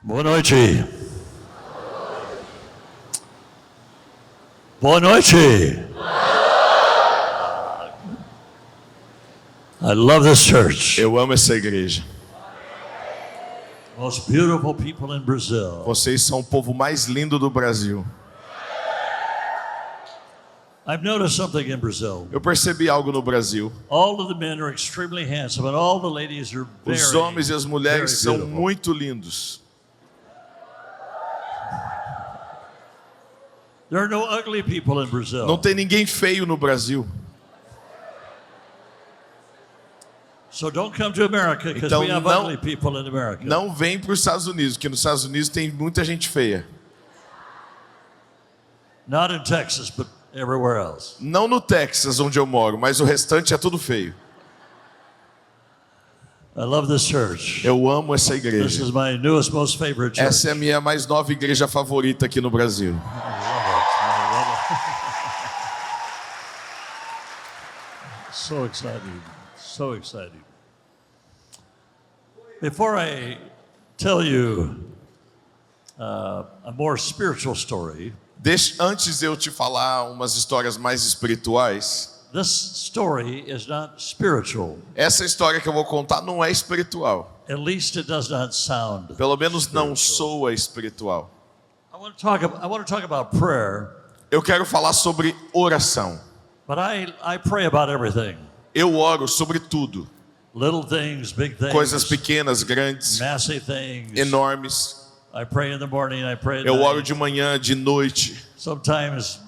Boa noite. Boa noite. I love this church. Eu amo essa igreja. Most beautiful people in Brazil. Vocês são o povo mais lindo do Brasil. I've noticed something in Brazil. Eu percebi algo no Brasil. All of the men are extremely handsome and all the ladies are very, Os homens e as mulheres são beautiful. muito lindos. There are no ugly people in Brazil. Não tem ninguém feio no Brasil. So don't come to America because Então we have não- ugly people in America. Não vem para os Estados Unidos, porque nos Estados Unidos tem muita gente feia. Not in Texas, but everywhere else. Não no Texas, onde eu moro, mas o restante é tudo feio. I love this church. Eu amo essa This igreja. is my newest, most favorite church. Essa é a minha mais nova igreja favorita aqui no Brasil. I love it. So exciting. So exciting. Before I tell you a more spiritual story, Antes de eu te falar umas histórias mais espirituais, this story is not spiritual. essa história que eu vou contar não é espiritual. At least it does not sound. Pelo menos não spiritual. soa espiritual. I want to talk about prayer, Eu quero falar sobre oração. but I pray about everything. Eu oro sobre tudo. Little things, big things, Coisas pequenas, grandes, massive things. enormes. I pray in the morning, I pray at Eu oro night. de manhã, de noite. Sometimes,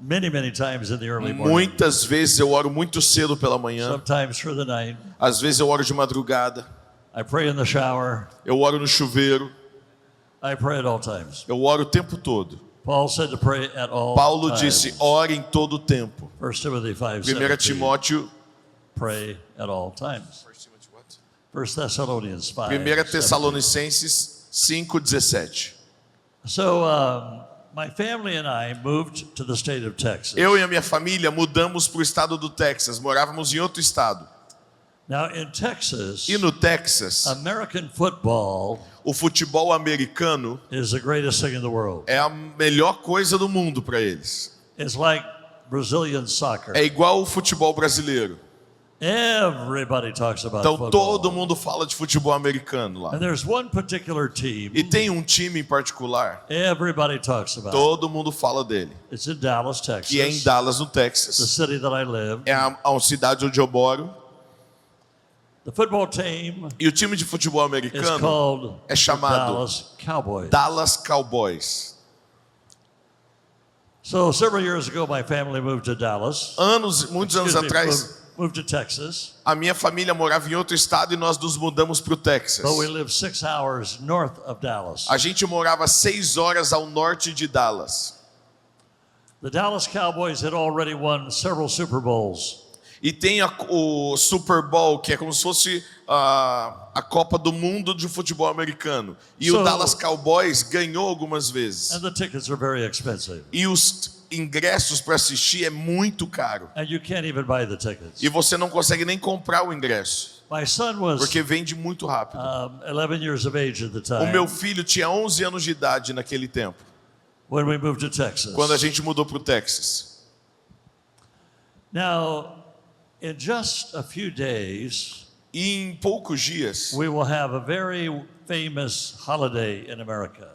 many times in the early morning. Muitas vezes eu oro muito cedo pela manhã. Sometimes through the night. Às vezes eu oro de madrugada. I pray in the shower. Eu oro no chuveiro. I pray at all times. Eu oro o tempo todo. Paul said to pray at all Paulo times. disse, ore em todo o tempo. 1 Timothy 5:17. 1 Timóteo, Pray at all times. 1 Thessalonians 5. 1 Tessalonicenses 5:17. So my family and I moved to the state of Texas. Eu e a minha família mudamos para o estado do Texas. Morávamos em outro estado. Now in Texas, E no Texas, American football o futebol americano is the greatest thing in the world. é a melhor coisa do mundo para eles. It's like Brazilian soccer. É igual o futebol brasileiro. Everybody talks about Então football. todo mundo fala de futebol americano lá. And there's one particular team E tem um time em particular, everybody talks about. todo mundo fala dele, It's in Dallas, Texas. que é em Dallas, no The Texas. city that I live. É a cidade onde eu moro. The football team E o time de futebol is americano called é the chamado Dallas Cowboys. Dallas Cowboys. So several years ago, my family moved to Dallas. Muitos anos Excuse me, atrás, moved to Texas, a minha família morava em outro estado e nós nos mudamos para o Texas. but we live 6 hours north of Dallas. A gente morava 6 horas ao norte de Dallas. The Dallas Cowboys had already won several Super Bowls. E tem o Super Bowl, que é como se fosse a Copa do Mundo de futebol americano. E o So- Dallas Cowboys ganhou algumas vezes. And the tickets are very expensive. E os ingressos para assistir é muito caro. And you can't even buy the tickets. E você não consegue nem comprar o ingresso, My son was porque vende muito rápido. 11 years of age at the O time meu filho tinha 11 anos de idade naquele tempo, when we moved to Texas. quando a gente mudou para o Texas. Now, in just a few days, E em poucos dias, we will have a very famous holiday in America.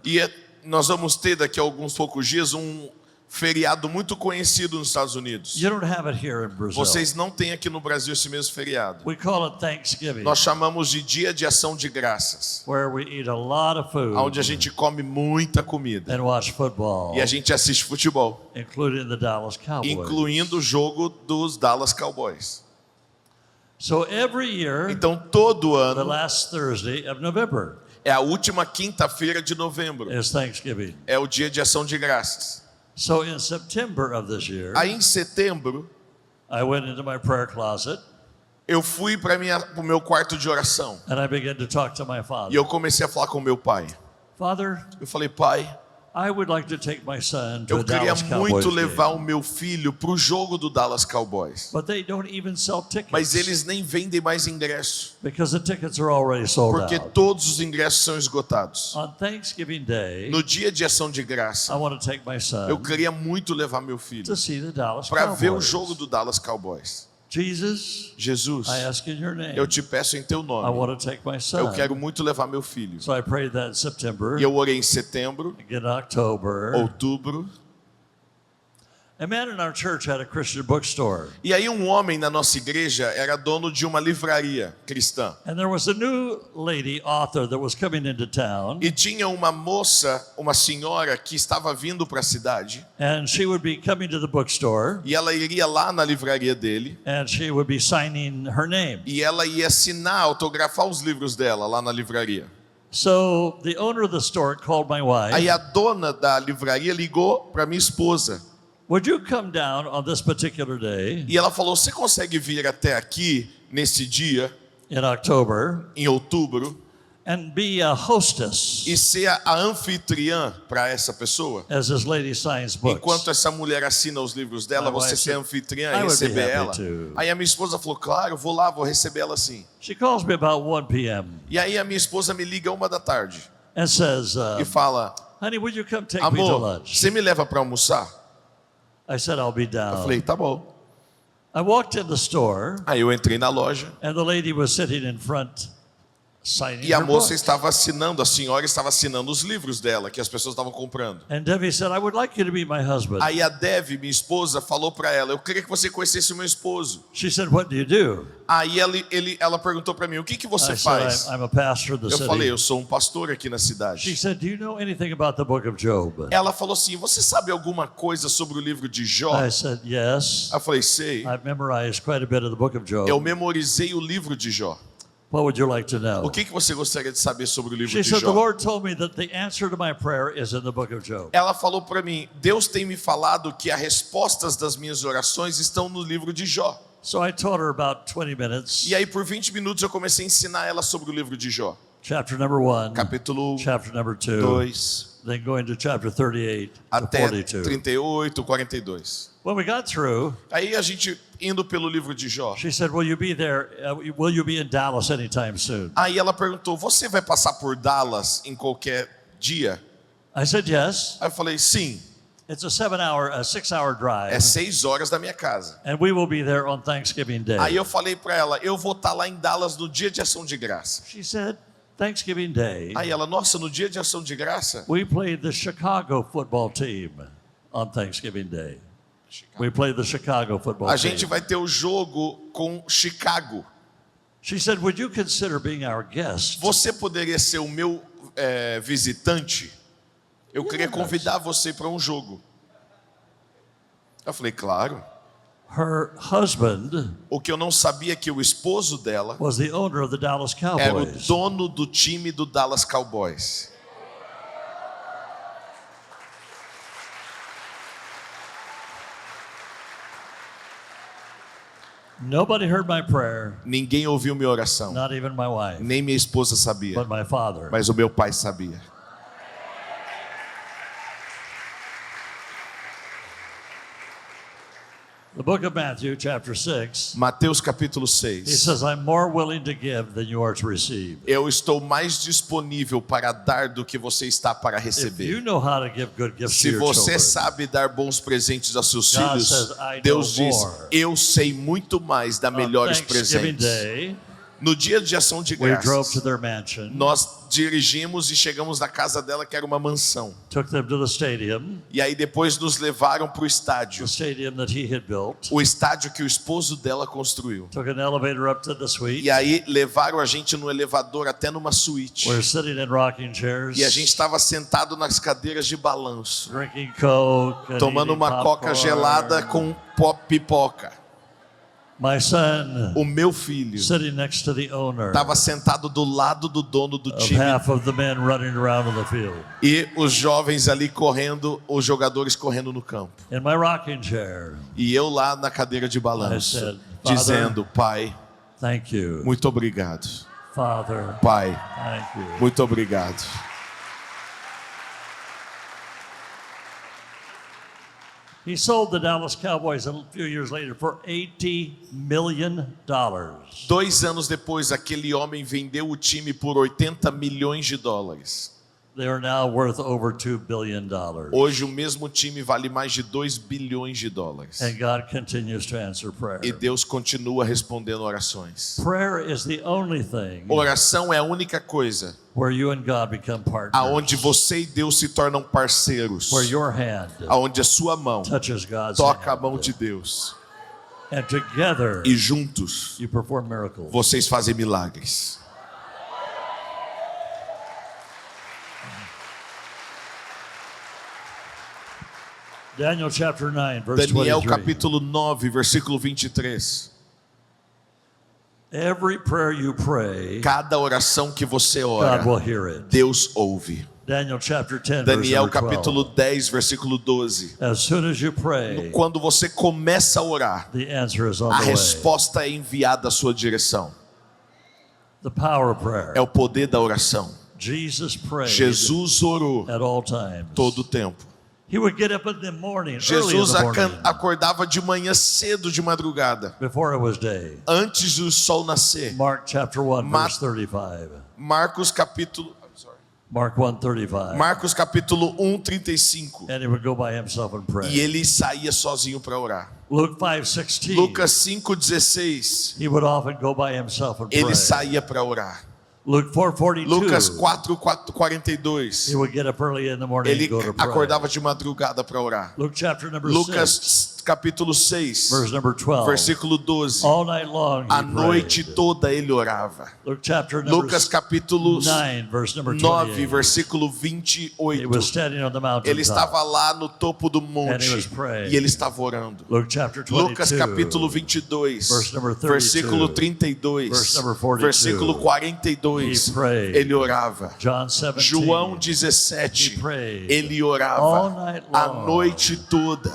nós vamos ter daqui a alguns poucos dias um feriado muito conhecido nos Estados Unidos. You don't have it here in Brazil. Vocês não têm aqui no Brasil esse mesmo feriado. We call it Thanksgiving, Nós chamamos de Dia de Ação de Graças, where we eat a lot of food onde a gente come muita comida and watch football, e a gente assiste futebol, including the Dallas Cowboys. incluindo o jogo dos Dallas Cowboys. So every year, Então todo the ano last Thursday of November é a última quinta-feira de novembro, is Thanksgiving. é o Dia de Ação de Graças. So in September of this year, Aí em setembro I went into my prayer closet eu fui para o meu quarto de oração and I began to talk to my e father. eu comecei a falar com meu pai. Father, Eu falei, pai, I would like to take my son to Eu a queria Dallas Cowboys muito game. levar o meu filho para o jogo do Dallas Cowboys. But they don't even sell tickets. Mas eles nem vendem mais ingresso, Because the tickets are already sold porque out. todos os ingressos são esgotados. On Thanksgiving Day, No dia de ação de I graça, want to take my son eu queria muito levar meu filho to see the Dallas para Cowboys. ver o jogo do Dallas Cowboys. Jesus, Jesus, I ask in your name. eu te peço em teu I nome. want to take my son. Eu quero muito levar meu filho. So I prayed that in September, E eu orei em setembro, in October. outubro. A man in our church had a Christian bookstore. E aí um homem na nossa igreja era dono de uma livraria cristã. And there was a new lady author that was coming into town. E tinha uma moça, uma senhora que estava vindo para a cidade. And she would be coming to the bookstore. E ela iria lá na livraria dele. And she would be signing her name. E ela ia assinar, autografar os livros dela lá na livraria. So the owner of the store called my wife. Aí a dona da livraria ligou para minha esposa. Would you come down on this particular day E ela falou, você consegue vir até aqui nesse dia, in October em outubro, and be a hostess e ser a anfitriã para essa pessoa? as this lady signs books? Enquanto essa mulher assina os livros dela, My você wife ser said, anfitriã "I e would be receber happy ela. to." Aí a minha esposa falou, claro, vou lá, vou receber ela sim. She calls me about 1 p.m. E aí a minha esposa me liga 1h and says, e fala, honey, would you come take me to amor, lunch? você me leva para almoçar? I said, I'll be Eu down. falei, tá bom. I walked in the store Aí eu entrei na loja and the lady was sitting in front signing e a her moça book. estava assinando, a senhora estava assinando os livros dela, que as pessoas estavam comprando. And Debbie said, I would like you to meet my husband. Aí a Dev, minha esposa, falou para ela, eu queria que você conhecesse o meu esposo. She said, what do you do? Aí ela perguntou para mim, o que você I faz? said, I'm a pastor of the Eu city. falei, eu sou um pastor aqui na She cidade. said, do you know anything about the book of Job? Ela falou assim, você sabe alguma coisa sobre o livro de Jó? I said, yes. Eu falei, sei. I've memorized quite a bit of the book of Job. Eu memorizei o livro de Jó. What would you like to know? O que você gostaria de saber sobre o livro She de said, the Jó? Lord told me that the answer to my prayer is in the book of Job. Ela falou para mim, Deus tem me falado que as respostas das minhas orações estão no livro de Jó. So I taught her about 20 minutes. E aí por 20 minutos eu comecei a ensinar ela sobre o livro de Jó. Chapter number 1, Capítulo chapter number 2, 2 then going to chapter 38 to até 42. 38, 42. When we got through, Aí a gente indo pelo livro de Jó. she said, will you be there? Will you be in Dallas anytime soon? Aí ela perguntou, você vai passar por Dallas em qualquer dia? I said, yes. Aí eu falei, sim, It's a 6-hour drive. é 6 horas da minha casa. And we will be there on Thanksgiving Day. Aí eu falei para ela, eu vou estar lá em Dallas no dia de ação de graça. She said, Thanksgiving Day, Aí ela, nossa, no dia de ação de graça? we played the Chicago football team on Thanksgiving Day. We played the Chicago football A team. gente vai ter o jogo com Chicago. She said, would you consider being our guest? Você poderia ser o meu visitante? Eu queria convidar você para um jogo. Eu falei, claro. Her husband O que eu não sabia é que o esposo dela was the owner of the Dallas era o Cowboys. dono do time do Dallas Cowboys. Nobody heard my prayer, Ninguém ouviu minha oração. not even my wife, Nem minha esposa sabia. but my father. Mas o meu pai sabia. The book of Matthew, chapter 6, Mateus capítulo he 6. says, I'm more willing to give than you are to receive. Eu estou mais disponível para dar do que você está para If you receber. know how to give good gifts to Se your você children, sabe dar bons presentes aos seus God filhos, says, "I Deus know diz, more." eu sei muito mais dar on melhores Thanksgiving presentes. Day, No dia de ação de we drove graças, to their mansion, nós dirigimos e chegamos na casa dela, que era uma mansão. took them to the stadium, E aí depois nos levaram para o the estádio. stadium that he had built, O estádio que o esposo dela construiu. took an elevator up to the suite. E aí levaram a gente no elevador até numa suíte. We're sitting in rocking chairs, E a gente estava sentado nas cadeiras de balanço, drinking Coke, and tomando eating uma coca popcorn. gelada com pipoca. My son, O meu filho sitting next to the owner estava sentado do lado do dono do of time half of the men running around on the field. e os jovens ali correndo, os jogadores correndo no campo. In my rocking chair, E eu lá na cadeira de I balanço, said, Father, dizendo, pai, thank you. muito obrigado. Father, Pai, thank you. muito obrigado. He sold the Dallas Cowboys a few years later for $80 million. 2 anos depois, aquele homem vendeu o time por 80 milhões de dólares. They are now worth over $2 billion. Hoje o mesmo time vale mais de 2 bilhões de dólares. And God continues to answer prayer. E Deus continua respondendo orações. Prayer is the only thing Oração é a única coisa where you and God become partners. aonde você e Deus se tornam parceiros. Where your hand Aonde a sua mão touches God's toca a hand. mão de Deus. And together E juntos you perform miracles. vocês fazem milagres. Daniel chapter 9, verse Daniel 23. capítulo 9, versículo 23. Every prayer you pray, Cada oração que você God ora, will hear it. Deus ouve. Daniel chapter 10, Daniel verse number 12. capítulo 10, versículo 12. As soon as you pray, Quando você começa a orar, the answer is on a the way. resposta é enviada à sua direção. The power of prayer. É o poder da oração. Jesus prayed Jesus orou at all times. todo o tempo. He would get up in the morning, early in Jesus the morning, acordava de manhã cedo de madrugada, before it was day. antes do sol nascer. Mark chapter 1, Ma- verse 35. Marcos capítulo Mark 1:35. Marcos capítulo 1:35. And he would go by himself and pray. E ele saía sozinho para orar. Luke 5:16. Lucas 5:16. He would often go by himself and Ele pray. saía para orar. Luke 4:42. Lucas 4:42. He would get up early in the morning Ele and go to pray. acordava de madrugada para orar. Luke chapter number 6, Lucas capítulo 6, verse number 12. versículo 12. All night long he A noite prayed. toda ele orava. Luke chapter number Lucas capítulo 9, verse number 9, 28. versículo He 28. was standing on the mountain Ele top. estava lá no topo do And he monte was praying. e ele estava orando. Luke chapter 22. Lucas capítulo 22, Verse number 32. versículo 32, Verse number 42. versículo 42. He prayed. Ele orava. John 17. João 17, He prayed. ele All orava night a long. noite toda,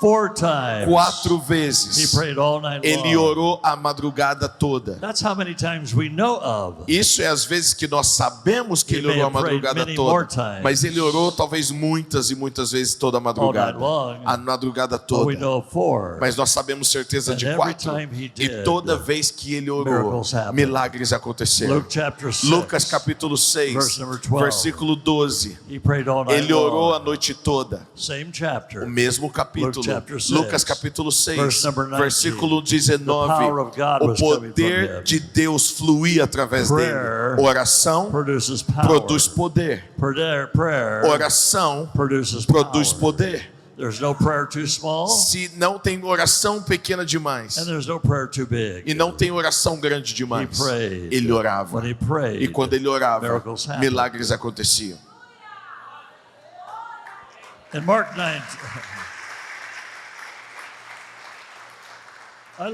4 times. 4 He vezes. prayed all night Ele long. orou a madrugada toda. That's how many times we know of. Isso é as vezes que nós sabemos que He ele may orou a have prayed madrugada many more toda. times. Mas ele orou talvez muitas e muitas vezes toda a madrugada. long. A madrugada But we toda. know of 4. Mas nós sabemos certeza And de every 4. time he E did, toda vez que ele orou, miracles happened. milagres aconteceram. Luke chapter 6. Lucas capítulo 6, verse number 12. versículo 12. He prayed all night Ele orou a long. noite toda. Same chapter. O mesmo capítulo. Luke chapter 6, Lucas capítulo 6, verse number 19. versículo The 19. power of God O was coming poder from him. de Deus fluía através Prayer dele. Oração Produces power. produz poder. Prayer Oração produces produz power. poder. There's no prayer too small, Se não tem oração pequena demais and there's no prayer too big. e não tem oração grande demais, He prayed. ele orava. When he prayed, E quando ele orava, miracles happened. milagres aconteciam. In Mark 9, I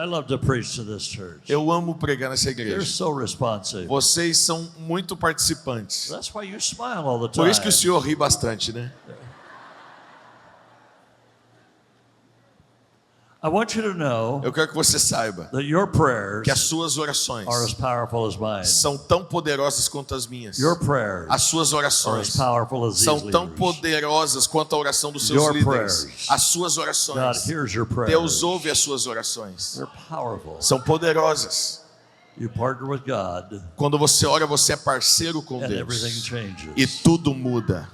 love to preach to this church. Eu amo pregar nessa They're igreja. so responsive. Vocês são muito participantes. That's why you smile all the Por time. isso que o senhor ri bastante, né? I want you to know Eu quero que você saiba that your prayers que as suas orações are as powerful as mine. são tão poderosas quanto as minhas. Your prayers As suas are as orações powerful as these são tão leaders. poderosas quanto a oração dos seus Your líderes. prayers. As suas God orações. hears your prayers. Deus ouve as suas orações. They're powerful. São poderosas. You partner with God, Quando você ora, você é parceiro com and everything Deus. changes. E tudo muda.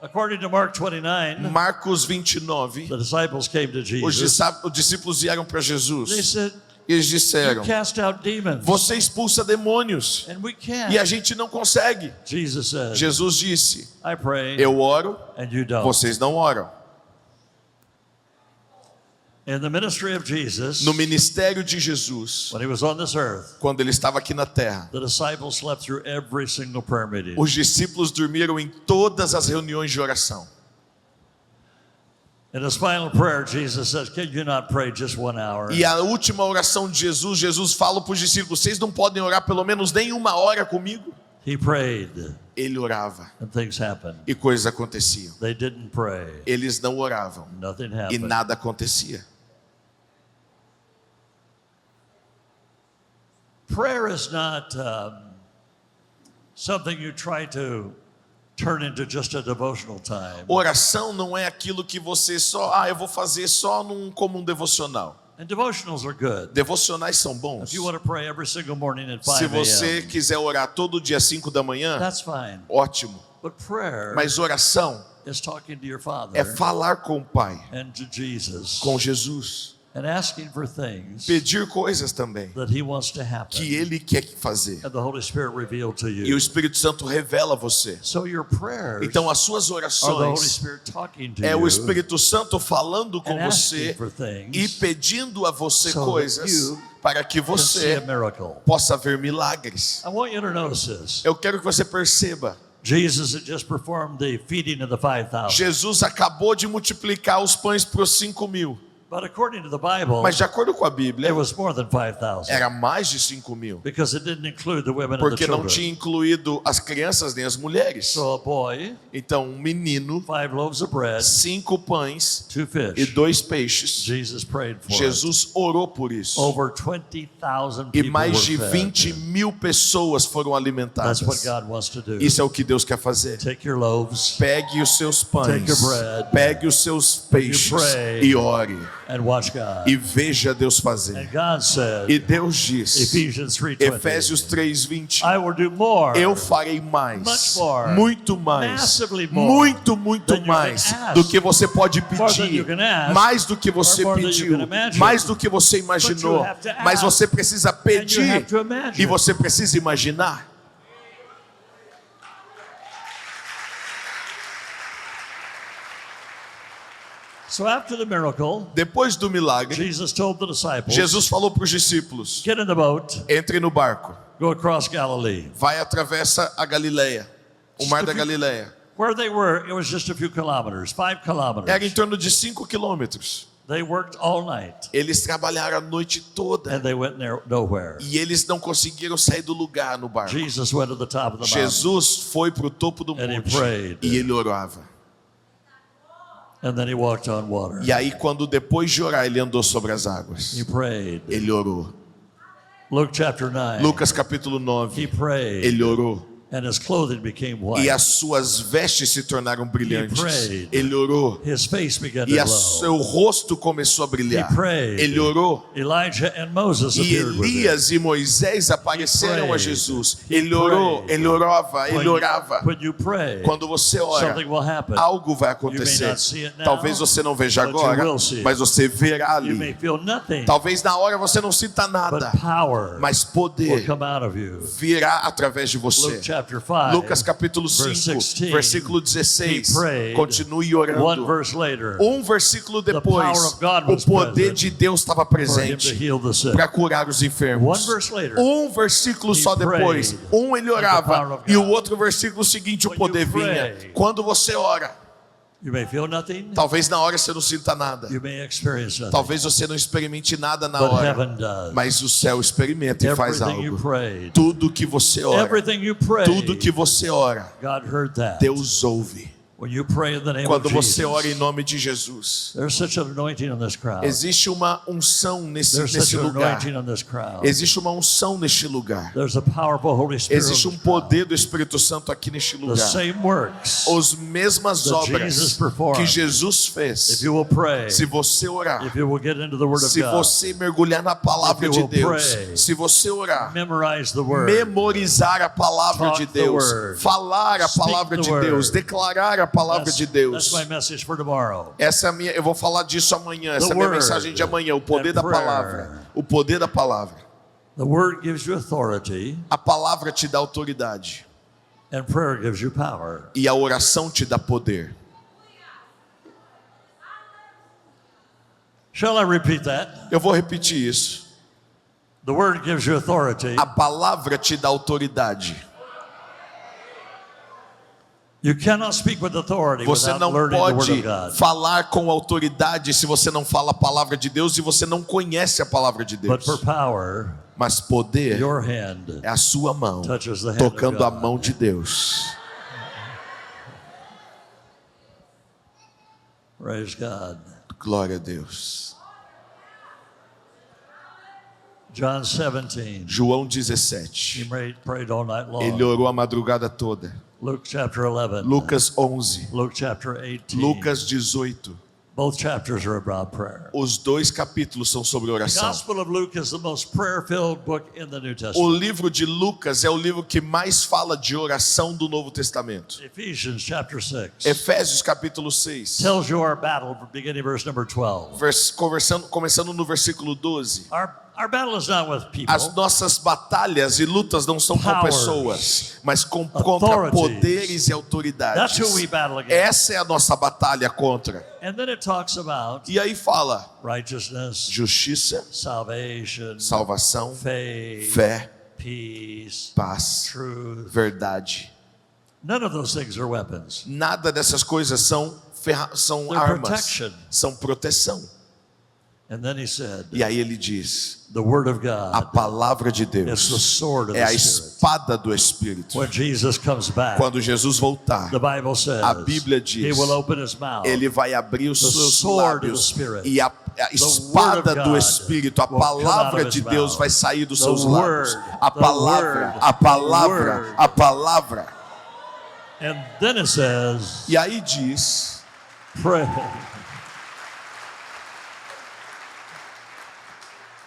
According to Mark 29, Marcos 29, the disciples came to os Jesus. discípulos vieram para They Jesus. said, Eles "You disseram: cast out demons, você expulsa demônios and we can't." e a gente não consegue. Jesus said, Jesus disse: "I pray, eu oro, and you don't." vocês não oram. In the ministry of Jesus, No ministério de Jesus, when he was on this earth, quando ele estava aqui na terra, the disciples slept through every single prayer meeting. os discípulos dormiram em todas as reuniões de oração. In his final prayer, Jesus says, "Can you not pray just 1 hour?" E a última oração de Jesus, Jesus fala para os discípulos: vocês não podem orar pelo menos nem 1 hora comigo? He prayed, Ele orava and things happened. e coisas aconteciam. They didn't pray. Eles não oravam Nothing e happened. nada acontecia. Prayer is not something you try to turn into just a devotional time. Oração não é aquilo que você só, eu vou fazer só como um devocional. And devotionals are good. Devocionais são bons. If you want to pray every single morning at Se 5 você a.m., quiser orar todo dia às 5 da manhã, that's fine. ótimo. But prayer Mas oração is talking to your Father é falar com o Pai, and to Jesus com Jesus. and asking for things Pedir coisas também that He wants to happen. que Ele quer fazer. And the Holy Spirit revealed to E o you. Espírito Santo revela a você. So your prayers Então as suas are the Holy orações Spirit talking to é you o Espírito Santo falando com and você asking for things e pedindo a você so that coisas you para que can see a você miracle. possa ver milagres. I want you to notice this. Eu quero que você perceba, Jesus had just performed the feeding of the 5,000. Jesus acabou de multiplicar os pães para os 5.000. But according to the Bible, Mas de acordo com a it Bíblia, was more than 5,000 era mais de 5.000. because it didn't include the women and the Porque não children. tinha incluído as crianças nem as mulheres. So a boy, Então, um menino, 5 loaves of bread, 5 pães 2 e fish. 2 peixes. Jesus prayed for it. Jesus orou por isso. Over 20,000 E people mais were de fed. 20.000 pessoas foram alimentadas. That's what God wants to do. Isso é o que Deus quer fazer. Take your loaves Pegue os seus pães, Take your bread. pegue os seus peixes pray. e ore. and watch God. E veja Deus fazer. And God said, E Deus disse, Ephesians 3:20, Efésios 3:20, I will do more, eu farei mais, much more, muito mais, massively more muito than you mais can ask, do que você pode more than you pedir, can ask, mais do que você or more than you pediu, can imagine. mais do que você imaginou. But you have to ask, Mas você precisa and you pedir have to imagine. e você precisa imaginar. So after the miracle, Depois do milagre, Jesus told the disciples, Jesus falou para os discípulos, get in the boat, entre no barco, go across Galilee. vai atravessa a Galileia, o mar da Galileia. Where they were, it was just a few kilometers, 5 kilometers. Era em torno de 5 quilômetros. They worked all night Eles trabalharam a noite toda and they went nowhere. e eles não conseguiram sair do lugar no barco. Jesus went to the top of the mountain Jesus foi para o topo do and he monte prayed. e ele orava. And then he walked on water. E aí, quando depois de orar, ele andou sobre as águas. He prayed. Ele orou. Luke chapter 9. Lucas capítulo He 9. prayed. Ele orou. And his clothing became E white. as suas vestes se tornaram brilhantes. prayed. Ele orou. His face began to E glow. seu rosto começou a brilhar. He prayed. Ele orou. Elijah and Moses E appeared with him. Elias e Moisés apareceram a prayed. Jesus. He Ele orou, prayed. ele orava, ele orava. When you pray, Quando você ora, something will happen. algo vai You may acontecer. not see it now, Talvez você não veja but you agora, will see it. mas você verá You may ali. feel nothing, Talvez na hora você não sinta but nada, power mas will poder come out of you. virá através de Luke você. chapter 5, Lucas capítulo verse 5, 16, versículo he 16. prayed. Continue One orando. verse later, Versículo power depois, of God o was poder present de Deus estava for him to presente heal the sick. para curar os enfermos. One verse later, Versículo só he depois, prayed, ele the power orava of e o God. outro versículo seguinte o When poder you vinha. pray, Quando você ora, you may feel nothing, talvez na hora você não sinta nada. you may experience nothing, Talvez você não experimente nada na but hora, heaven does. mas o céu experimenta e faz Everything you algo. prayed, Tudo que você ora, everything you prayed, tudo que você ora, God heard that. Deus ouve. When you pray in the name Quando of você ora em Jesus, nome de Jesus, there's such an anointing on this crowd. existe uma unção nesse There's such an lugar. anointing on this crowd. Existe uma unção neste lugar. There's a powerful Holy Spirit. Existe on um this crowd. poder do Espírito Santo aqui neste The lugar. same works. As mesmas that obras Jesus performed. que Jesus If fez. you will pray, Se você orar, if you will get into the Word of se God, você mergulhar na palavra If you de will Deus, pray, se você orar, memorize the Word, memorizar a palavra talk de the Deus, word, falar a speak palavra the de word. Deus, declarar a palavra that's, de Deus. that's my message for tomorrow. Essa é a minha, eu vou falar disso amanhã. Essa é a minha word mensagem de amanhã. O poder and da prayer. palavra. O poder da palavra. The Word gives you authority, A palavra te dá autoridade and prayer gives you power. e a oração te dá poder. Shall I repeat that? Eu vou repetir isso. The Word gives you authority. A palavra te dá autoridade. You cannot speak with authority Você without não learning the Word pode of God. falar com autoridade se você não fala a palavra de Deus e você não conhece a palavra de But Deus. for power, Mas poder your hand é a sua mão touches the hand tocando of a God. mão de Deus. Praise God. Glória a Deus. John 17. João He 17. prayed all night long. Ele orou a madrugada toda. Luke chapter 11. Lucas 11. Luke chapter 18. Lucas 18. Both chapters are about prayer. Os dois capítulos são sobre The oração. Gospel of Luke is the most prayer-filled book in the New O Testament. livro de Lucas é o livro que mais fala de oração do Novo Testamento. Ephesians chapter 6 Efésios capítulo 6. tells you our battle, beginning verse number 12. Começando no versículo 12. Our battle is not with people. As nossas batalhas e lutas não são com Powers, pessoas, mas contra authorities. poderes e autoridades. That's who we battle against. Essa é a nossa batalha contra. And then it talks about E aí fala righteousness, justiça, salvation, salvação, faith, fé, peace, paz, truth. verdade. None of those things are weapons. Nada dessas coisas são They're armas, protection. são proteção. And then he said, E aí ele diz, the word of a God palavra de is the Deus sword of é a the Spirit. espada do Espírito. When Jesus comes back, Quando Jesus voltar, the Bible says, a Bíblia diz, he will open his mouth. ele vai abrir os The seus sword of the lábios Spirit. e a espada do Espírito, a will come out palavra of his de Deus mouth. vai sair dos The seus lábios. word, A the palavra, word, a palavra, the word. a palavra. And then it says, E aí diz, pray.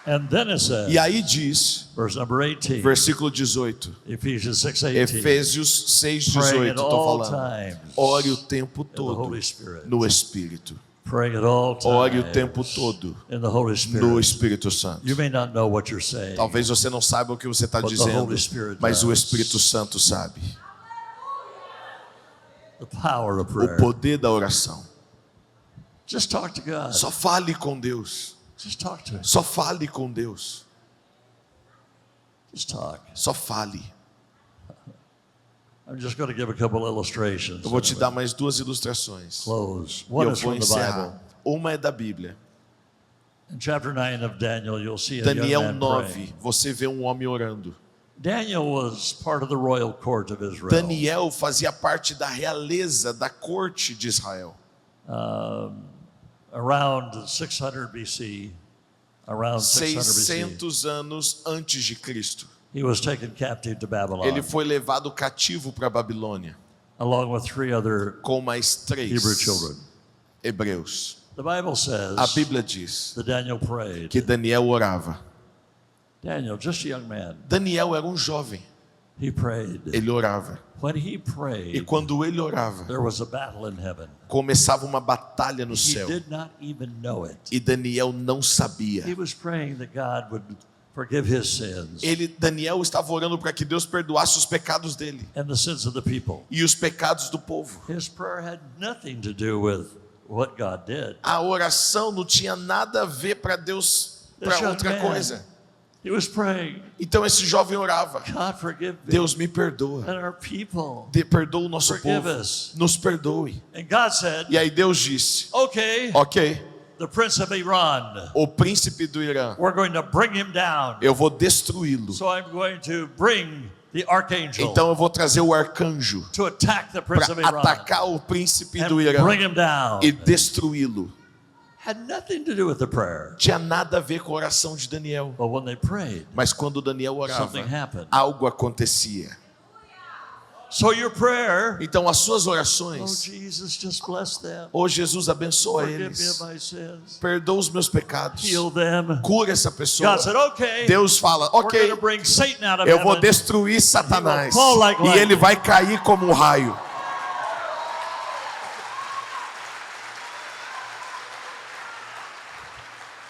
And then it says, e aí diz, verse number 18, versículo 18, Ephesians 6:18, Efésios 6:18, praying at estou all falando. times Ore o tempo in the todo Holy Spirit. no Espírito. Praying at all times Ore o tempo todo in the Holy Spirit. no Espírito Santo. You may not know what you're saying, Talvez você não saiba o que você está But the dizendo, Holy Spirit mas o does. Espírito Santo sabe. the power of O prayer. poder da oração. Just talk to God. Só fale com Deus. Just talk to Him. Só fale com Deus. Just talk. Só fale. I'm just going to give a couple illustrations. Eu vou te dar mais duas ilustrações. Close. E One eu is vou from the encerrar. Bible. Uma é da Bíblia. In chapter 9 of Daniel, you'll see a Daniel young man 9, praying. você vê um homem orando. Daniel was part of the royal court of Israel. Daniel fazia parte da realeza, da corte de Israel. Around 600 BC, around 600 BC, 600 anos antes de Cristo. he was taken captive to Babylon, Ele foi levado cativo para a Babilônia, along with 3 other com mais 3 Hebrew children. hebreus. The Bible says A Bíblia diz that Daniel prayed. que Daniel orava. Daniel, just a young man, Daniel era um jovem, he prayed. ele orava. When he E prayed, quando ele orava, there was a battle in heaven. começava uma batalha no He céu. did not even know it. E Daniel não sabia. He was praying that God would forgive his sins Daniel estava orando para que Deus perdoasse os pecados dele and the sins of the people. e os pecados do povo. His prayer had nothing to do with what God did. A oração não tinha nada a ver para Deus, para This young outra man, coisa. He was praying, Então esse jovem orava: God forgive me Deus me perdoa, and our people. perdoa o nosso Forgive povo, us. nos perdoe. And God said, E aí Deus disse: okay, ok, the prince of Iran, o príncipe do Irã, we're going to bring him down. eu vou destruí-lo. So I'm going to bring the archangel Então eu vou trazer o arcanjo to attack the prince of para Iran atacar o príncipe and do Irã bring him down. e destruí-lo. Had nothing to do with the prayer. Tinha nada a ver com a oração de Daniel. But when they prayed, Mas quando Daniel orava, something happened. algo acontecia. So your prayer, Então as suas oh orações: Jesus, just bless them. oh Jesus, abençoa Forgive me eles, of my sins. perdoa os meus pecados, Heal them. cura essa pessoa. God said, okay, Deus fala: we're ok, going to bring Satan out of eu vou heaven. destruir Satanás He will fall like e ele lightning. vai cair como um raio.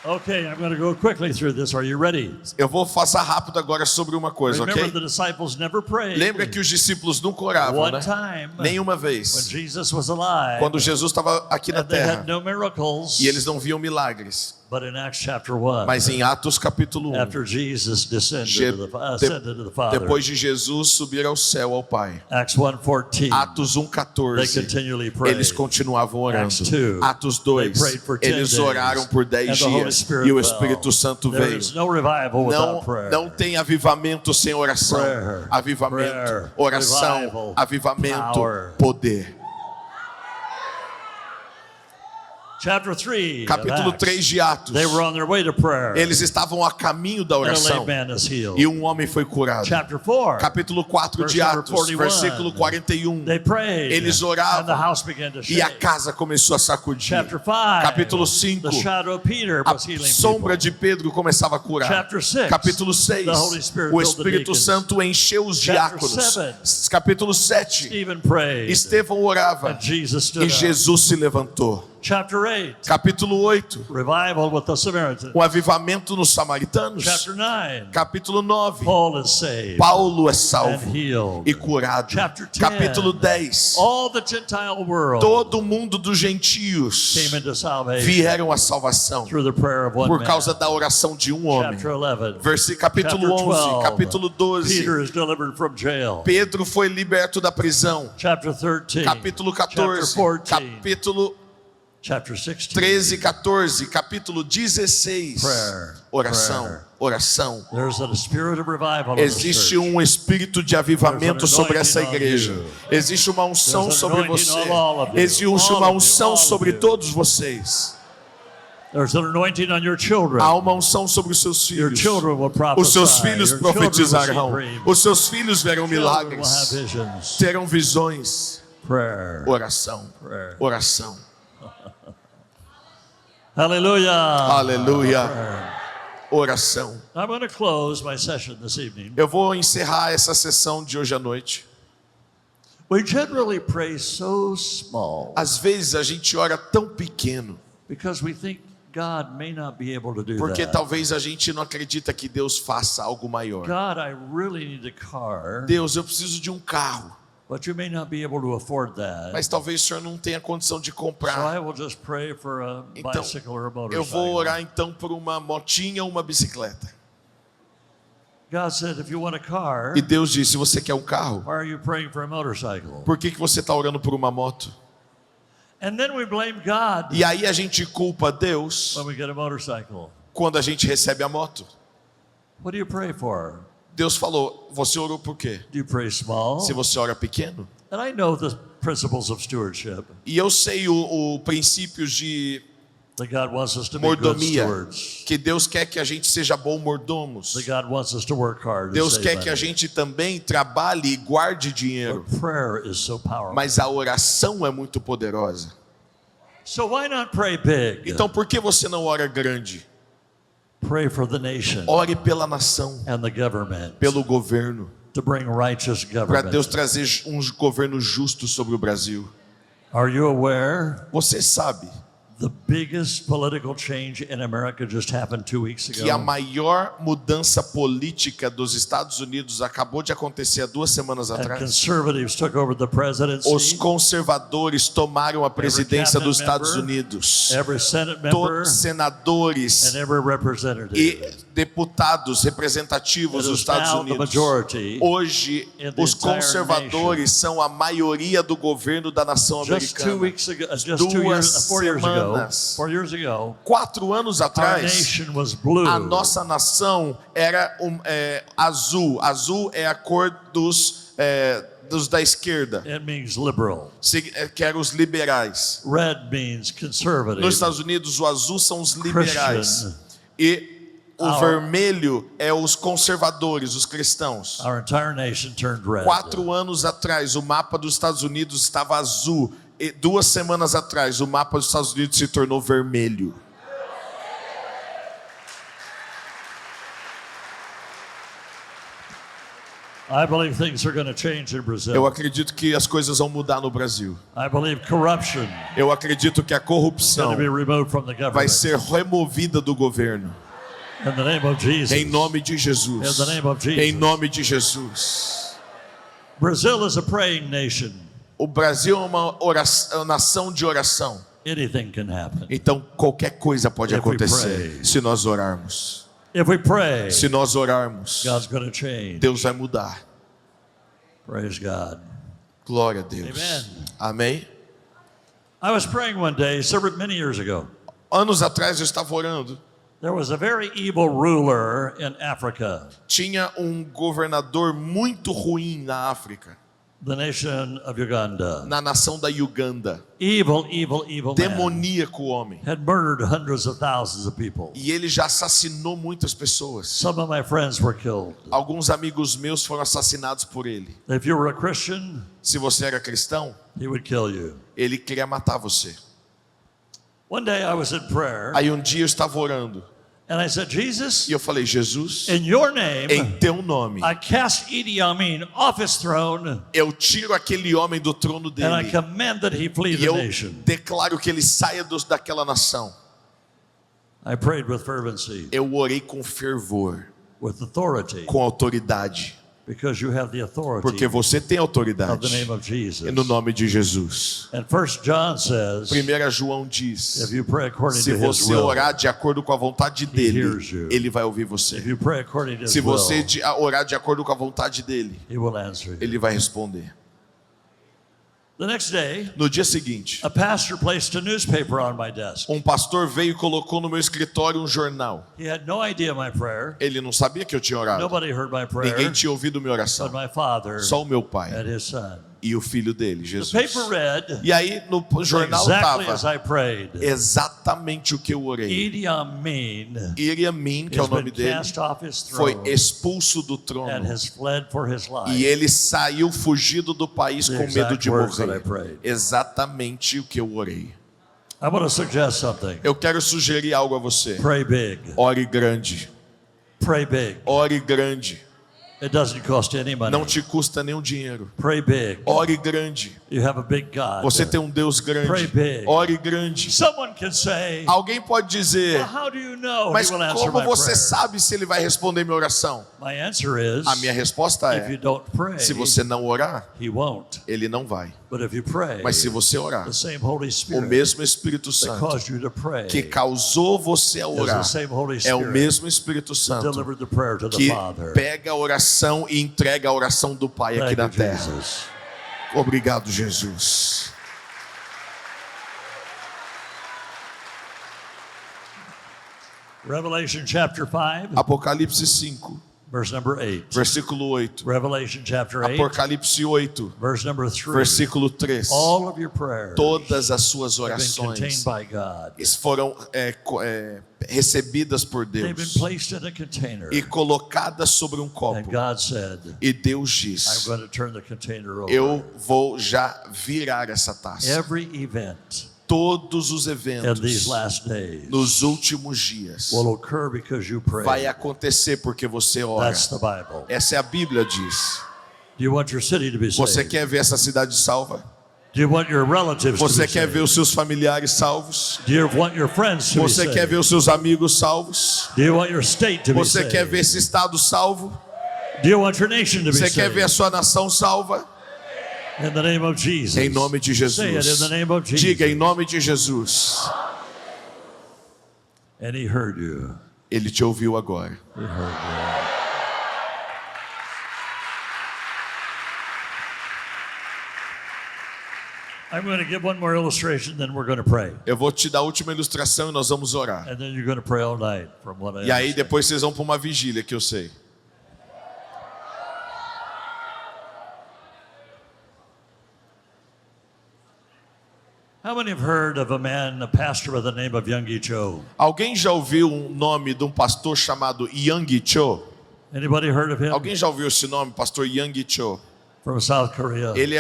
Okay, I'm going to go quickly through this. Are you ready? Eu vou passar rápido agora sobre uma coisa, Remember, ok? the disciples never prayed. Lembra que os discípulos nunca oravam, One né? time, Nenhuma when vez. Jesus was alive, Quando Jesus estava aqui na and they terra had no miracles. e eles não viam milagres. But in Acts chapter 1, Mas em Atos capítulo 1, after Jesus ascended to the Father, depois de Jesus subir ao céu ao Pai, Acts 1:14, Atos they 1:14, continually prayed. eles continuavam orando. Acts 2, Atos they 2, prayed for 10 eles days, oraram por 10 and the Holy dias Spirit e o fell. Espírito Santo There veio. is no revival without prayer. Não tem avivamento sem oração. Prayer, Avivamento, prayer, oração, revival, avivamento, power. poder. Chapter 3. of Capítulo Acts. 3 de Atos. They were on their way to prayer. Eles estavam a caminho da And a oração. lame man is healed. E um homem foi curado. Chapter 4. Capítulo 4 de Verse number Atos, 41. versículo 41. They prayed. Eles And oravam the house began to e a shake. casa começou a sacudir. Chapter 5. Capítulo 5. The shadow of Peter A was healing sombra people. de Pedro começava a curar. Chapter 6. Capítulo 6. The Holy Spirit O filled the Espírito deacons. Santo encheu os Chapter diáconos. 7. Capítulo 7. Stephen prayed. Estevão orava And Jesus stood e up. Jesus se levantou. Chapter 8. Capítulo 8. Revival with the Samaritans. Um avivamento nos samaritanos. Chapter 9. Capítulo 9. Paul is saved Paulo é and salvo healed. e curado. Chapter 10. Capítulo 10. All the Gentile world Todo mundo dos gentios came into salvation vieram à salvação through the prayer of one por man. causa da oração de um homem. Chapter 11. Capítulo Chapter 11, 12. capítulo 12. Peter is delivered from jail. Pedro foi liberto da prisão. Chapter 13. Capítulo Chapter 14. 14. Capítulo Chapter 16. 13, 14. Capítulo 16. Prayer. Oração, Prayer. oração. There's a spirit of revival in this Existe church. um espírito de avivamento sobre essa anointing on igreja. you. Existe uma unção There's an sobre anointing você. on all of you. Existe All uma of you, unção all of sobre you. todos vocês. There's an anointing on your children. Há uma unção sobre os seus Your filhos. children will prophesy. Os seus filhos Your children will see profetizarão. dreams. Os seus filhos verão Children will have milagres. visions. Terão visões. Prayer. Oração. Prayer. Oração. Hallelujah. Aleluia. Prayer. Oração. I'm going to close my session this evening. Eu vou encerrar essa sessão de hoje à noite. We generally pray so small Às vezes a gente ora tão pequeno, because we think God may not be able to do porque that. talvez a gente não acredita que Deus faça algo maior. God, I really need a car, Deus, eu preciso de um carro, but you may not be able to afford that. mas talvez o senhor não tenha condição de So comprar. I will just pray for a Então, bicycle or a motorcycle. eu vou orar então por uma motinha ou uma bicicleta. God said, if you want a car, E Deus disse, se você quer um carro, why are you praying for a motorcycle? por que você está orando por uma moto? And then we blame God E aí a gente culpa Deus when we get a motorcycle. quando a gente recebe a moto. What do you pray for? Deus falou, você orou por quê? Do you pray small? Se você ora pequeno. And I know the principles of stewardship. E eu sei o princípio de That God wants us to be good mordomia, stewards. que Deus quer que a gente seja bom mordomos. That God wants us to work hard. to Deus save quer que a money. gente também trabalhe e guarde dinheiro. But prayer is so powerful. Mas a oração é muito poderosa. So why not pray big? Então por que você não ora grande? Pray for the nation Ore pela nação, and the government pelo governo, to bring righteous para government. Deus trazer um governo justo sobre o Brasil. Are you aware Você sabe the biggest political change in America just happened 2 weeks que a ago? maior mudança política dos Estados Unidos acabou de acontecer há 2 semanas And atrás? conservatives took over the presidency. Os conservadores tomaram a presidência cabinet dos Estados member, Unidos. Every Senate member Todos senadores and every representative. e deputados representativos It dos is now Estados the Unidos. majority Hoje, in the os entire conservadores são a maioria do governo da nação Just 2 americana. weeks ago, just 4 years ago, 4 anos our atrás, nation was blue. a nossa nação era azul. Azul é a cor dos da esquerda, It means liberal. que eram os liberais. Red means conservative. Nos Estados Unidos, o azul são os liberais. Christian. E o Our- vermelho é os conservadores, os cristãos. Our entire nation turned red. 4 anos atrás, o mapa dos Estados Unidos estava azul. E 2 semanas atrás, o mapa dos Estados Unidos se tornou vermelho. I believe things are going to change in Brazil. Eu acredito que as coisas vão mudar no Brasil. I believe corruption Eu acredito que a is corrupção going to be removed from the vai government. ser removida do governo. In the name of Jesus. Em nome de Jesus. In the name of Jesus. Em nome de Jesus. Brazil is a praying nation. O Brasil é uma nação de oração. Anything can happen. Então qualquer coisa pode If we acontecer pray. se nós orarmos. If we pray, Se nós orarmos, God's going to change. Deus vai mudar. Praise God. Glória a Deus. Amen. Amém? I was praying one day, many years ago. Anos atrás eu estava orando. There was a very evil ruler in Africa. Tinha um governador muito ruim na África. the nation of Uganda. na nação da Uganda. Evil, evil, evil man. Demoníaco homem. Had murdered hundreds of thousands of people. E ele já assassinou muitas pessoas. Some of my friends were killed. Alguns amigos meus foram assassinados por ele. If you were a Christian, Se você era cristão, he would kill you. ele queria matar você. One day I was in prayer, Aí um dia eu estava orando and I said, Jesus, e eu falei, Jesus, in your name, em teu nome, I cast Idi Amin off his throne, eu tiro aquele homem do trono and I dele command that he flee e the eu nation. declaro que ele saia daquela nação. I prayed with fervency, Eu orei com fervor, with authority, com autoridade, because you have the authority porque você tem of the autoridade name of Jesus. no nome de Jesus. And 1 John says, 1 João diz, if you pray according se to his você will, orar de acordo com a vontade dele, hears you. ele vai ouvir if você. you pray according to his Se você will, orar de acordo com a vontade dele, he will answer you. ele vai responder. The next day, No dia seguinte, a pastor placed a newspaper on my desk. um pastor veio e colocou no meu escritório um jornal. He had no idea my prayer. Ele não sabia que eu tinha orado. Nobody heard my prayer, Ninguém tinha ouvido minha but oração. my father Só o meu pai and his son. e o filho dele, The Jesus. paper read E aí no jornal exactly as estava I prayed. exatamente o que eu orei. Idi Amin Idi Amin, que é o has nome been dele, cast off his foi throne expulso do and trono. has fled for his E life. ele saiu fugido do país The com medo exact de words that I morrer. prayed. Exatamente o que eu orei. I want to suggest something. Eu quero sugerir algo a você. Pray big. Ore grande. Pray big. Ore grande. It doesn't cost you any money. Não te custa nenhum dinheiro. Pray big. Ore grande. You have a big God. Você tem um Deus Pray grande. big. Ore grande. Someone can say, Alguém pode dizer, well, how do you know mas he will answer como my você prayer? sabe se ele vai responder minha oração? My answer is, A minha resposta if you é, don't pray, se você não orar, he won't. ele não vai. But if you pray, Mas se você orar, the same Holy o Spirit mesmo Espírito that Santo caused you to pray que causou você a is the orar same Holy é o Spirit mesmo Espírito Santo delivered the prayer to the que Father. pega a oração e entrega a oração do Pai aqui Thank na you, terra. Jesus. Obrigado, Jesus. Revelation chapter 5, Apocalipse 5, verse number 8. versículo 8. Revelation chapter 8, Apocalipse 8, verse number 3. versículo 3. All of your prayers Todas as suas have been contained orações by God. foram recebidas por They've been Deus placed in a container. e colocadas sobre um And copo. God said, E Deus I'm diz, going to turn the container over. eu vou já virar essa taça. Every event Todos os in eventos these last days nos últimos dias will occur because you pray. vai acontecer porque você ora. That's the Bible. Essa é a Bíblia diz. Do you want your city to be Você saved? quer ver essa cidade salva? Do you want your relatives to Você be quer saved? ver os seus familiares salvos? Do you want your friends to be Você saved? quer ver os seus amigos salvos? Do you want your state to be Você saved? quer ver esse estado salvo? Do you want your nation to be Você quer saved? ver a sua nação salva? In the name of Jesus. Em nome de Say it in Jesus. the name of Jesus. Diga em nome de Jesus. And he heard you. Ele te ouviu agora. He heard you. I'm going to give one more illustration, then we're going to pray. Eu vou te dar a última ilustração e nós vamos orar. And then you're going to pray all night from what I E aí understand. depois vocês vão para uma vigília que eu sei. How many have heard of a man, a pastor by the name of Youngie Cho? Alguém já ouviu o nome de um pastor chamado Youngie Cho? Anybody heard of him? Alguém já ouviu esse nome, pastor Youngie Cho? From South Korea. Ele é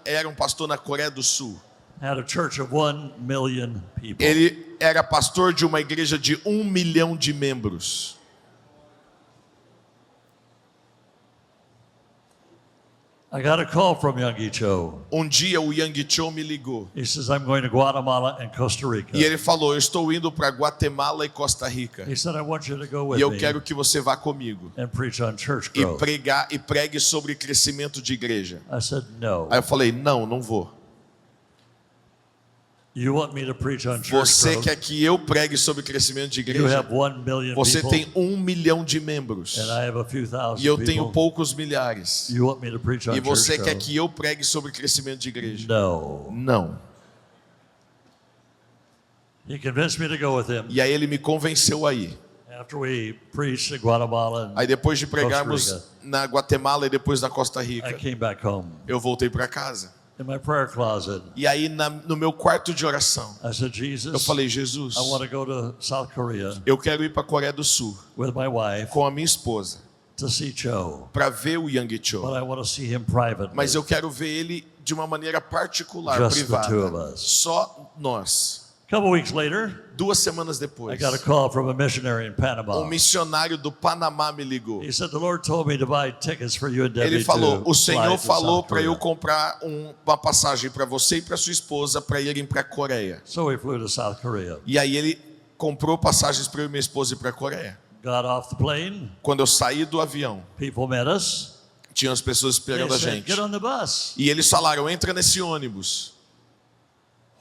era um pastor na Coreia do Sul. Had a church of 1 million people. Ele era pastor de uma igreja de 1 milhão de membros. I got a call from Youngie Cho. Um dia o Youngie Cho me ligou. He says, I'm going to Guatemala and Costa Rica. E ele falou, eu estou indo para Guatemala e Costa Rica. He said, I want you to go with E eu me quero que você vá comigo. and preach on church E growth. pregue sobre crescimento de igreja. I said, no. Aí eu falei, não vou. You want me to preach on church Você growth? quer que eu pregue sobre crescimento de You igreja? have 1 million Você people, tem 1 milhão de membros. and I have a few thousand E eu tenho people. poucos milhares. You want me to preach on E você church quer growth? que eu pregue sobre crescimento de igreja? No. Não. He convinced me to go with him. E aí ele me convenceu aí. And After we preached in Guatemala Aí and depois de pregarmos Costa na Guatemala e depois na Costa I Rica, came back home. eu voltei para casa. In my prayer closet, E aí no meu quarto de oração, I said, Jesus, eu falei, Jesus, I want to go to South Korea eu quero ir para a Coreia do Sul with my wife com a minha esposa to see Cho, para ver o Yang but Cho. I want to see him privately. Mas eu quero ver ele de uma maneira particular, Just the two of privada. us. Só nós. A couple weeks later, 2 semanas I depois, got a call from a missionary in Panama. missionário do Panamá me ligou. He said, the Lord told me to buy tickets for you and Debbie Ele falou, to o fly Senhor to falou South para eu Korea." comprar uma passagem para você e para sua esposa para irem para a Coreia. So we flew to South Korea. E aí ele comprou passagens para eu e minha esposa ir para a Coreia. Got off the plane. Quando eu saí do avião, People met us. tinha as pessoas They esperando a said, gente. get on the bus. E eles falaram, entra nesse ônibus.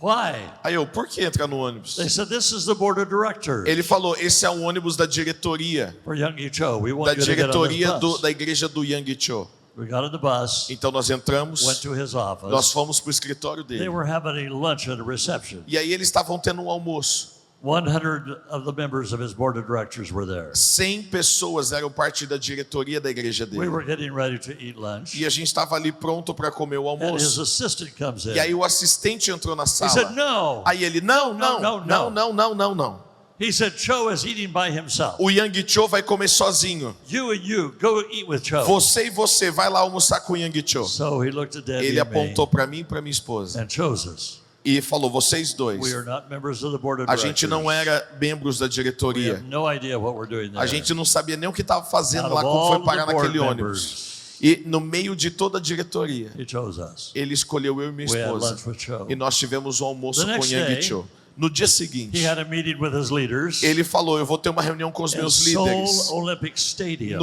Why? Aí eu, por que entrar no ônibus? They said, this is the board of directors Ele falou, esse é o ônibus da diretoria. for Young Cho. We Da want you to get on diretoria this bus. da igreja do Yang Cho. We got on the bus, Então nós entramos, went to his nós office. fomos para o escritório They dele. were having a lunch at a reception. E aí eles estavam tendo um almoço. 100 of the members of his board of directors were there. 100 pessoas eram parte da diretoria da igreja We dele. were getting ready to eat lunch. E a gente estava ali pronto para comer o And his almoço. assistant comes in. E aí o assistente entrou na He said, sala. no. Aí ele, não, No, não, no, não, no. não, não, não, não. He said, Cho is eating by himself. O Yang Cho vai comer sozinho. You and you, go eat with Cho. Você e você, vai lá almoçar com o Yang Cho. So he looked at Debbie Ele and me apontou para mim e para minha esposa. and chose us. E falou, vocês dois. We are not members of the board of A directors. gente não era membros da We diretoria. have no idea what we're doing there. A gente não sabia nem o que estava fazendo Out lá, of como all foi parar the board naquele members, ônibus. E no meio de toda a diretoria, He chose us. ele escolheu eu e minha We had esposa. lunch with Cho. E nós tivemos um almoço The com o next Yang day, Cho. No dia seguinte, He had a meeting with his leaders ele falou, eu vou ter uma reunião com os in meus Seoul líderes Olympic Stadium.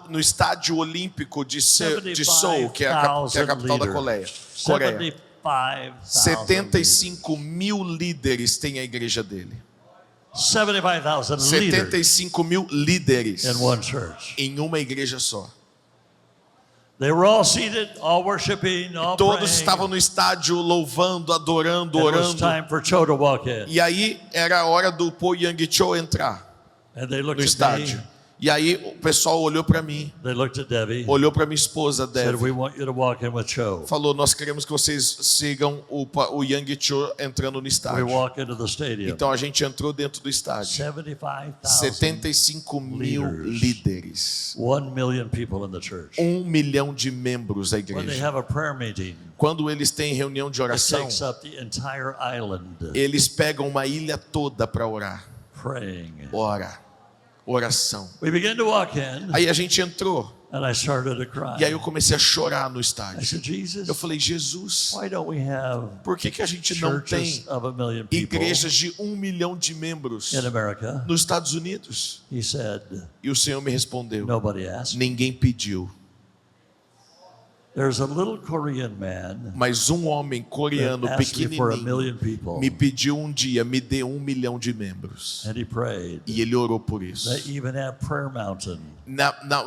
no estádio olímpico de Seoul, que é a capital da Coreia. 75 mil líderes tem a igreja dele. 75,000 leaders 75 mil líderes in one church. em uma igreja só. They were all seated, all worshiping, all Todos praying. estavam no estádio louvando, adorando, It was orando. time for Cho to walk in. E aí era a hora do Po Yang Cho entrar And they looked no at estádio. me, E aí o pessoal olhou para mim, they looked at Debbie, olhou para minha esposa, said, Dev, we want you to walk in with Cho. falou, nós queremos que vocês sigam o Yang Cho entrando no We estádio. walk into the stadium. Então a gente entrou dentro do estádio. 75,000, 75 mil leaders. líderes. 1 million people in the church. 1 milhão de membros da When they igreja. have a prayer meeting, Quando eles têm reunião de it oração, takes up the entire island eles pegam uma ilha toda para orar. praying. Ora, oração. We began to walk in, Aí a gente entrou. and I started to E aí cry. eu comecei a chorar no I estádio. said, Jesus, Eu falei, Jesus, why don't we have por que a gente não churches tem of 1 million people igrejas de 1 milhão de membros in America? nos Estados Unidos? He said, E o Senhor me respondeu, nobody asked. ninguém pediu. There's a little Korean man Mas um homem coreano that asked me for 1 pequenininho million people, me pediu um dia, me dê 1 milhão de membros. and he prayed. E ele orou por isso. They even have Prayer Mountain.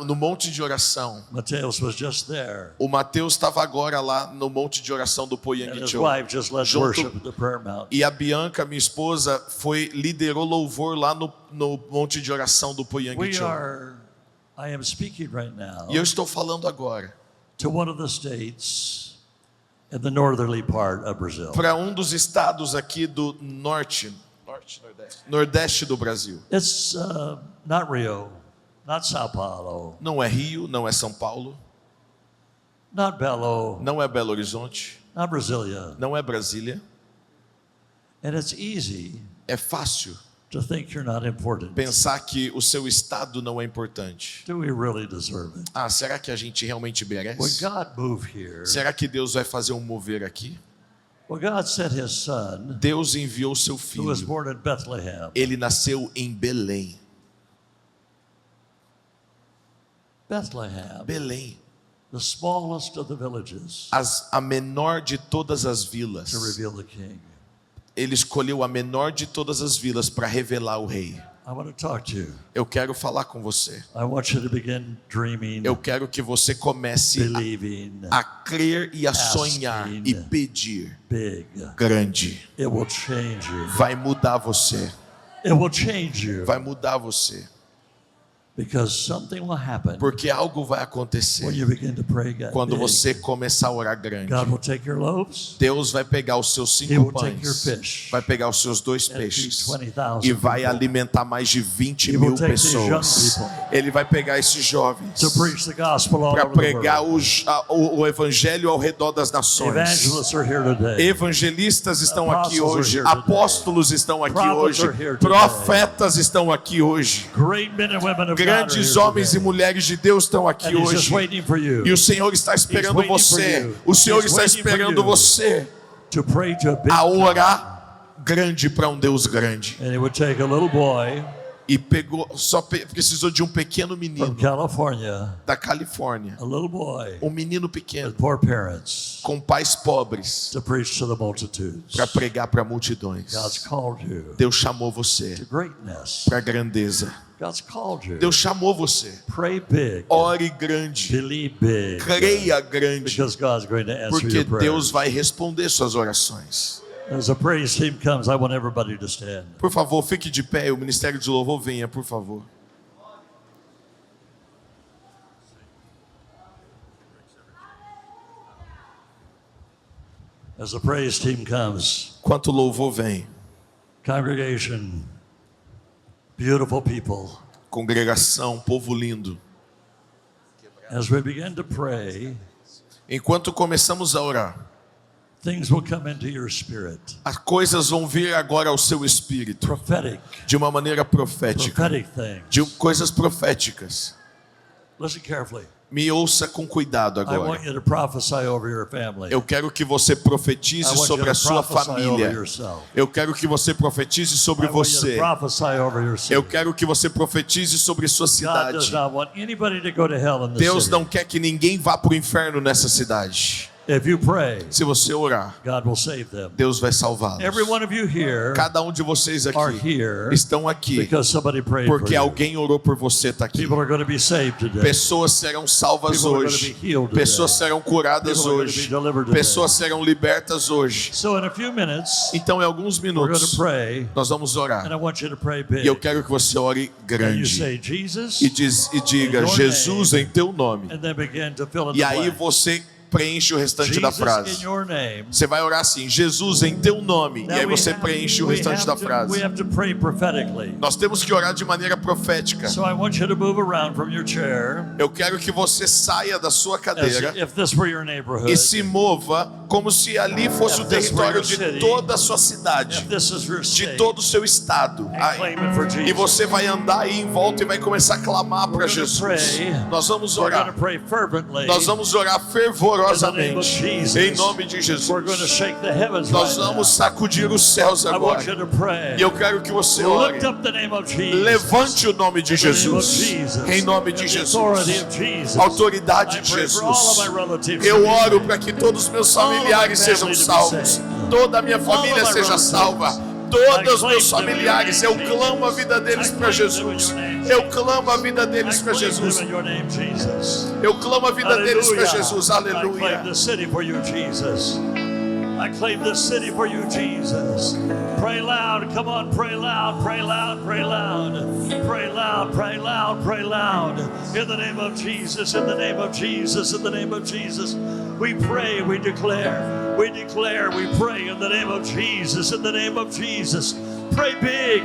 No monte de oração, Mateus was just there, o Mateus estava agora lá no monte de oração do Po and Yang his Cho. wife just led Junto- worship at the Prayer Mountain. E a Bianca, minha esposa, liderou louvor lá no monte de oração do Po Yang Cho. I am speaking right now E eu estou falando agora to one of the states in the northerly part of Brazil. para um dos estados aqui do nordeste do Brasil. It's not Rio, not Sao Paulo, Não é Rio, não é São Paulo, not Belo, não é Belo Horizonte, not Brasilia. não é Brasília. And it's easy É fácil to think you're not important. pensar que o seu estado não é importante. Do we really deserve it? Ah, será que a gente realmente When merece? God moved here, Será que Deus vai fazer um mover aqui? when God sent his son, Deus enviou seu who was filho. born in Bethlehem. Ele nasceu em Belém. Bethlehem, Belém. the smallest of the villages, A menor de todas as to vilas. reveal the king. Ele escolheu a menor de todas as vilas para revelar o rei. I want to talk to you. Eu quero falar com você. I want you to begin dreaming, Eu quero que você comece believing a crer e a sonhar e pedir big. grande. It will change you. Vai mudar você. It will change you. vai mudar você. Because something will happen Porque algo vai when acontecer you begin to pray God quando big. você começar a orar grande. God will take your loaves Deus vai pegar os seus He 5 will take your pães, fish vai pegar os seus 2 and peixes feed 20,000 e vai people alimentar mais de 20 He will mil take these young pessoas. people Ele vai pegar esses jovens to preach the gospel all para over the pregar world. o evangelho ao redor das nações. Evangelists are here today. Evangelistas estão aqui Apostles hoje, are here today. apóstolos estão aqui Prophets hoje, are here today. profetas estão aqui hoje, Great men and women of God are grandes here homens e today. mulheres de Deus estão aqui And He's just hoje. waiting for you E o Senhor está esperando waiting for você. you. O Senhor He's está waiting for esperando you. você to pray to a big a God. orar grande para um Deus grande. And it would take a little boy E precisou de um pequeno menino from California, da Califórnia, a little boy um menino pequeno with poor parents, com pais pobres to preach to the multitudes. para pregar para multidões. God's called you Deus chamou você to greatness. para grandeza. God's called you. Deus chamou você. Pray big. Ore grande. Believe big. Creia grande. Because God's going to answer Porque your prayers. Deus vai responder suas orações. As the praise team comes, I want everybody to stand. Por favor, fique de pé. O Ministério de Louvor venha, por favor. As the praise team comes, Enquanto o louvor vem, congregation, beautiful people, congregação, povo lindo. as we begin to pray, Enquanto começamos a orar, things will come into your spirit. as coisas vão vir agora ao seu espírito, Prophetic, de uma maneira profética, prophetic things. de coisas proféticas. Listen carefully. Me ouça com cuidado I want agora. you to prophesy over your family. Eu quero que você I profetize want you sobre to a sua prophesy over família. yourself. Eu quero que você profetize sobre I want you você. to prophesy over your city. Eu quero que você profetize sobre sua God does cidade. not want anybody to go to hell in the Deus city. não quer que ninguém vá para o inferno nessa cidade. If you pray, Se você orar, God will save them. Deus vai salvá-los. Every one of you here Cada um de vocês are aqui here estão aqui because somebody prayed for porque you. alguém orou por você, está aqui. People are going to be saved today. Pessoas serão salvas People are hoje. going to be healed today. Pessoas serão curadas People are going to hoje. be delivered today. Pessoas serão libertas hoje. So in a few minutes, Então, em alguns we're going to minutos, pray, nós vamos and orar. I want you to pray E big. eu quero que você ore And you grande. say, Jesus, E diga, In your Jesus name. em teu nome. and then begin to fill in E the aí blank. você preenche o restante da Jesus, in frase. your name. Você vai orar assim, Jesus em teu nome. E Now aí we você have- preenche o we restante have da to- We frase. have to pray prophetically. Nós temos que orar de maneira profética. So I want you to move around from your chair Eu quero que você saia da sua as cadeira if this were your neighborhood. e se mova como se ali fosse o território de toda a sua cidade, If this is your de state, todo o seu estado. and claim it for Jesus. E você vai andar aí em volta e vai começar a clamar para gonna Jesus. pray. Nós vamos We're going orar. to pray fervently. Nós vamos orar fervorosamente. In the name of Jesus. Em nome de We're going to Jesus. shake the heavens Nós right vamos now. sacudir os céus I want you agora. to pray. E eu quero que você ore. Lift up the name of Jesus. Levante o nome de In the name of Jesus. Jesus. Em nome de In the authority Jesus. of Jesus. Autoridade I de pray for all of Jesus. my relatives Eu to be oro saved. para que todos os meus familiares sejam salvos. Toda a minha família seja salva. Todos os meus familiares, eu clamo a vida deles para Jesus. Eu clamo a vida deles para Jesus. In your name, Jesus. Eu clamo a vida deles para Jesus. I claim Aleluia. the city for you, Jesus. I claim this city for you, Jesus. Pray loud. Come on, pray loud, pray loud, pray loud. Pray loud, pray loud, pray loud. In the name of Jesus, in the name of Jesus, in the name of Jesus. We pray, we declare, we pray in the name of Jesus, in the name of Jesus. Pray big,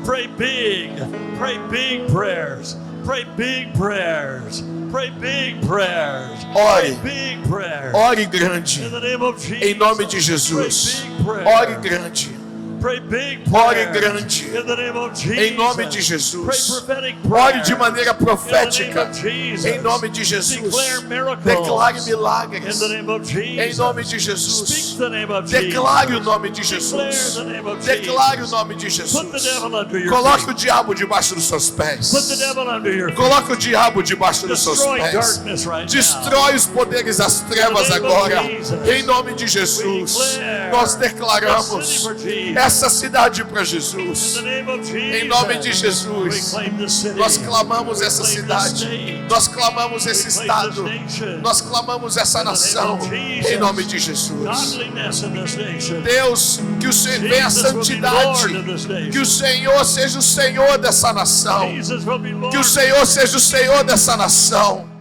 pray big, pray big prayers. Pray big prayers. Pray big prayers. Ore. Pray big prayers. Ore In grande. the name of Jesus. Em nome de Jesus. Pray big prayers. Ore grande. Pray big Ore prayers. grande. In the name of Jesus. Em nome de Pray Jesus. prophetic Ore prayers. de maneira profética. In the name of Jesus. Em nome de Jesus. Declare miracles. Declare In milagres. the name of Jesus. Em nome de Speak Jesus. the name of Jesus. Declare o nome de Declare Jesus. the name of Declare o Jesus. nome de Put the Jesus. devil under your Coloque feet. o diabo debaixo dos seus Put the pés. devil under your feet. Coloque o diabo debaixo dos seus Destroy pés. darkness right now. Destrói os poderes das trevas In the name of agora. Jesus. Em nome de Jesus. We declare Nós the city declaramos for Jesus. essa cidade para In Jesus. the name of Jesus. Em nome de We Jesus. claim the city. Nós clamamos We essa claim the cidade. state. Nós clamamos esse We claim estado. this nation. Nós clamamos essa nação. Em nome de Jesus. Godliness in this nation. Deus, que o Senhor venha a Jesus will be Lord santidade. in this nation. Que o Senhor seja o Senhor dessa nação. Jesus will be Lord. Que o Senhor seja o Senhor dessa nação.